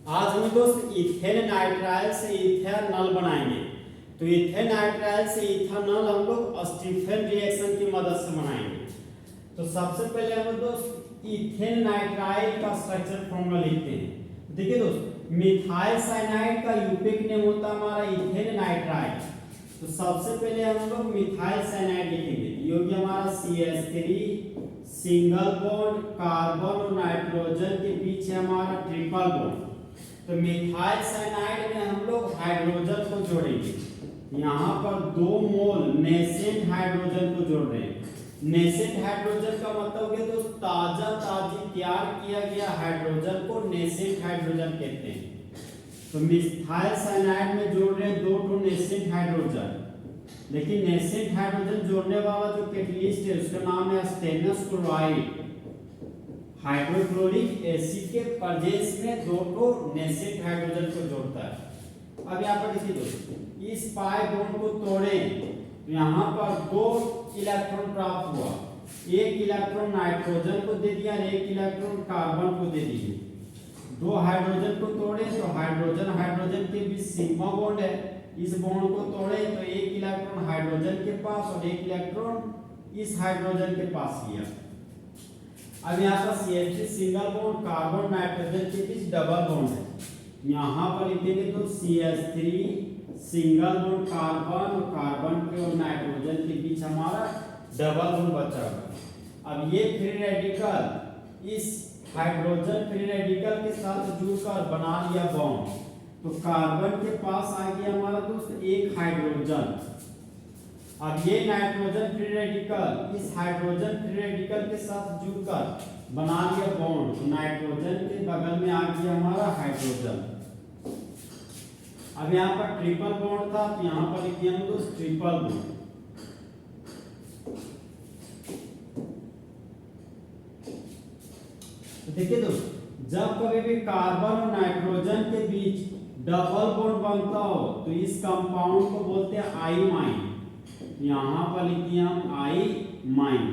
आज हम दोस्त इथेन नाइट्राइल से इथेनॉल बनाएंगे। तो इथेन नाइट्राइल से इथेनॉल हम लोग स्टीफन रिएक्शन की मदद से बनाएंगे। तो सबसे पहले हम दोस्त इथेन नाइट्राइल का स्ट्रक्चर फॉर्मूला लिखते हैं। देखिए दोस्त, मिथाइल साइनाइड का यूपिक नेम होता है हमारा इथेन नाइट्राइल। तो सबसे पहले हम लोग मिथाइल साइनाइड लिखेंगे। ये हो गया हमारा CH3 सिंगल बॉन्ड, कार्बन और नाइट्रोजन के बीच है हमारा ट्रिपल बॉन्ड। तो मिथाइल साइनाइड में हम लोग हाइड्रोजन को जोड़ेंगे। यहाँ पर 2 मोल नेसेंट हाइड्रोजन को जोड़ रहे हैं। नेसेंट हाइड्रोजन का मतलब है दोस्त ताजी तैयार किया गया हाइड्रोजन को नेसेंट हाइड्रोजन कहते हैं। तो मिथाइल साइनाइड में जोड़ रहे हैं 2 नेसेंट हाइड्रोजन। लेकिन नेसेंट हाइड्रोजन जोड़ने वाला जो कैटलिस्ट है उसका नाम है स्टेनस क्लोराइड। हाइड्रोक्लोरिक एसिड के प्रेजेंस में 2 नेसेंट हाइड्रोजन को जोड़ता है। अब यहाँ पर देखिए दोस्तों, इस पाई बॉन्ड को तोड़ें, यहाँ पर 2 इलेक्ट्रॉन प्राप्त हुआ। 1 इलेक्ट्रॉन नाइट्रोजन को दे दिया और 1 इलेक्ट्रॉन कार्बन को दे दिए। 2 हाइड्रोजन को तोड़े तो हाइड्रोजन हाइड्रोजन के बीच सिग्मा बॉन्ड है। इस बॉन्ड को तोड़े तो 1 इलेक्ट्रॉन हाइड्रोजन के पास और 1 इलेक्ट्रॉन इस हाइड्रोजन के पास गया। अब यहाँ पर CH3 single bond, carbon nitrogen के बीच डबल बॉन्ड है। यहाँ पर लिखेंगे तो CH3 सिंगल बॉन्ड कार्बन और कार्बन के और नाइट्रोजन के बीच हमारा डबल बॉन्ड बचा हुआ। अब ये फ्री रेडिकल इस हाइड्रोजन फ्री रेडिकल के साथ जुड़कर बना लिया बॉन्ड। तो कार्बन के पास आ गया हमारा दोस्त 1 हाइड्रोजन। अब ये नाइट्रोजन फ्री रेडिकल इस हाइड्रोजन फ्री रेडिकल के साथ जुड़कर बना लिया बॉन्ड। तो नाइट्रोजन के बगल में आ गया हमारा हाइड्रोजन। अब यहाँ पर ट्रिपल बॉन्ड था तो यहाँ पर लिख दिया हम दोस्त ट्रिपल बॉन्ड। तो देखिए दोस्त, जब कभी भी कार्बन और नाइट्रोजन के बीच डबल बॉन्ड बनता हो तो इस कंपाउंड को बोलते हैं आईमाइन। यहाँ पर लिख दिया हम आईमाइन।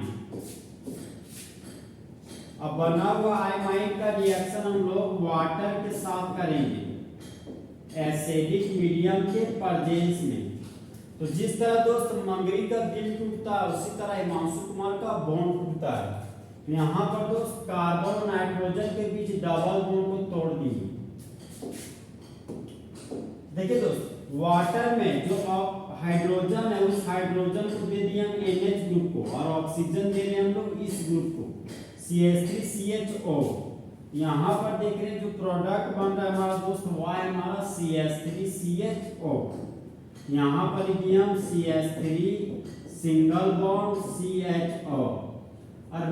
अब बना हुआ आईमाइन का रिएक्शन हम लोग वाटर के साथ करेंगे एसिडिक मीडियम के प्रेजेंस में। तो जिस तरह दोस्त मंगरी का दिल टूटता है उसी तरह हिमांशु कुमार का बॉन्ड टूटता है। तो यहाँ पर दोस्त कार्बन और नाइट्रोजन के बीच डबल बॉन्ड को तोड़ दिए। देखिए दोस्त, वाटर में जो हाइड्रोजन है उस हाइड्रोजन को दे दिए हम NH ग्रुप को और ऑक्सीजन दे रहे हैं हम लोग इस ग्रुप को CH3CHO। यहाँ पर देख रहे हैं जो प्रोडक्ट बन रहा है हमारा दोस्त वो है हमारा CH3CHO। यहाँ पर लिखिए हम CH3 सिंगल बॉन्ड CHO और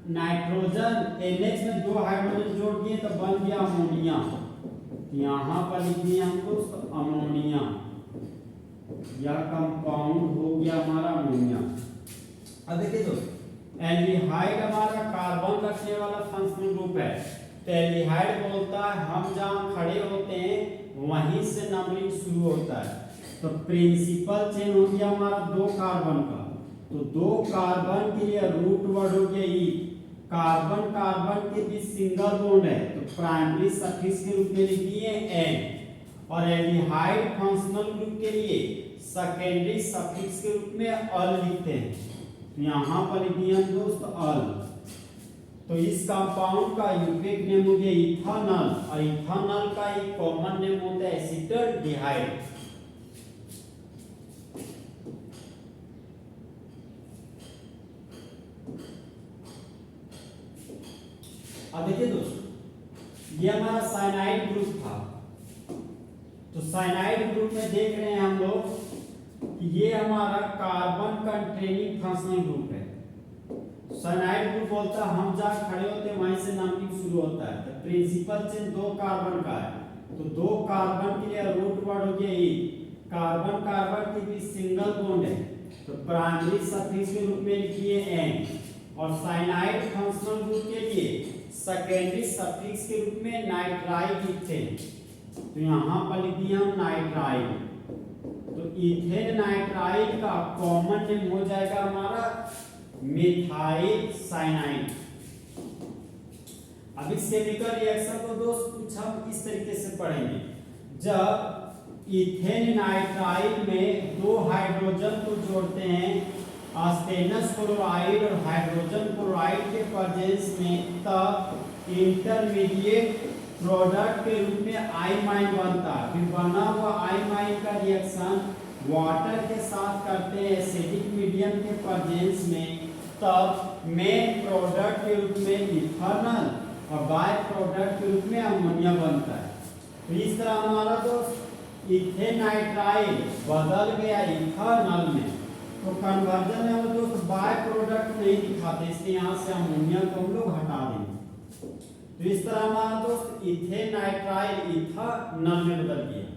नाइट्रोजन NH में 2 हाइड्रोजन जोड़ दिए तो बन गया अमोनिया। यहाँ पर लिखिए हम दोस्त अमोनिया। यह कंपाउंड हो गया हमारा अमोनिया। अब देखिए दोस्त, एल्डिहाइड हमारा कार्बन रखने वाला फंक्शनल ग्रुप है। तो एल्डिहाइड बोलता है हम जहाँ खड़े होते हैं वहीं से नंबरिंग शुरू होता है। तो प्रिंसिपल चेन हो गया हमारा 2 कार्बन का। तो 2 कार्बन के लिए रूट वर्ड हो गया ई। कार्बन कार्बन के बीच सिंगल बॉन्ड है तो प्राइमरी सफिक्स के रूप में लिख दिए N। और एल्डिहाइड फंक्शनल ग्रुप के लिए सेकेंडरी सफिक्स के रूप में अल लिखते हैं। यहाँ पर लिख दिया दोस्त अल। तो इस कंपाउंड का यूनिक नेम हो गया इथेनॉल और इथेनॉल का एक कॉमन नेम होता है एसिटाल्डिहाइड। अब देखिए दोस्तों, ये हमारा साइनाइड ग्रुप था। तो साइनाइड ग्रुप में देख रहे हैं हम लोग कि ये हमारा कार्बन कंटेनिंग फंक्शनल ग्रुप है। साइनाइड ग्रुप बोलता है हम जहाँ खड़े होते हैं वहीं से नंबरिंग शुरू होता है। तो प्रिंसिपल चेन 2 कार्बन का है तो 2 कार्बन के लिए रूट वर्ड हो गया ई। कार्बन कार्बन के बीच सिंगल बॉन्ड है तो प्राइमरी सफिक्स के रूप में लिखिए N। और साइनाइड फंक्शनल ग्रुप के लिए सेकेंडरी सफिक्स के रूप में नाइट्राइल लिखते हैं। तो यहाँ पर लिख दिया हम नाइट्राइल। तो इथेन नाइट्राइल का कॉमन नेम हो जाएगा हमारा मिथाइल साइनाइड। अब इस केमिकल रिएक्शन को दोस्त कुछ हम इस तरीके से पढ़ेंगे। जब इथेन नाइट्राइल में दो हाइड्रोजन को जोड़ते हैं स्टेनस क्लोराइड और हाइड्रोजन क्लोराइड के प्रेजेंस में, तब इंटरमीडिएट प्रोडक्ट के रूप में आइमाइन बनता है। फिर बना हुआ आइमाइन का रिएक्शन वाटर के साथ करते हैं एसिडिक मीडियम के प्रेजेंस में, तब मेन प्रोडक्ट के रूप में इथेनॉल और बाय प्रोडक्ट के रूप में अमोनिया बनता है। तो इस तरह हमारा दोस्त इथेन नाइट्राइल बदल गया इथेनॉल में। तो कन्वर्जन में हम दोस्त बाय प्रोडक्ट नहीं दिखाते, इसलिए यहाँ से अमोनिया को हम लोग हटा देंगे। तो इस तरह हमारा दोस्त इथेन नाइट्राइल इथेनॉल में बदल गया।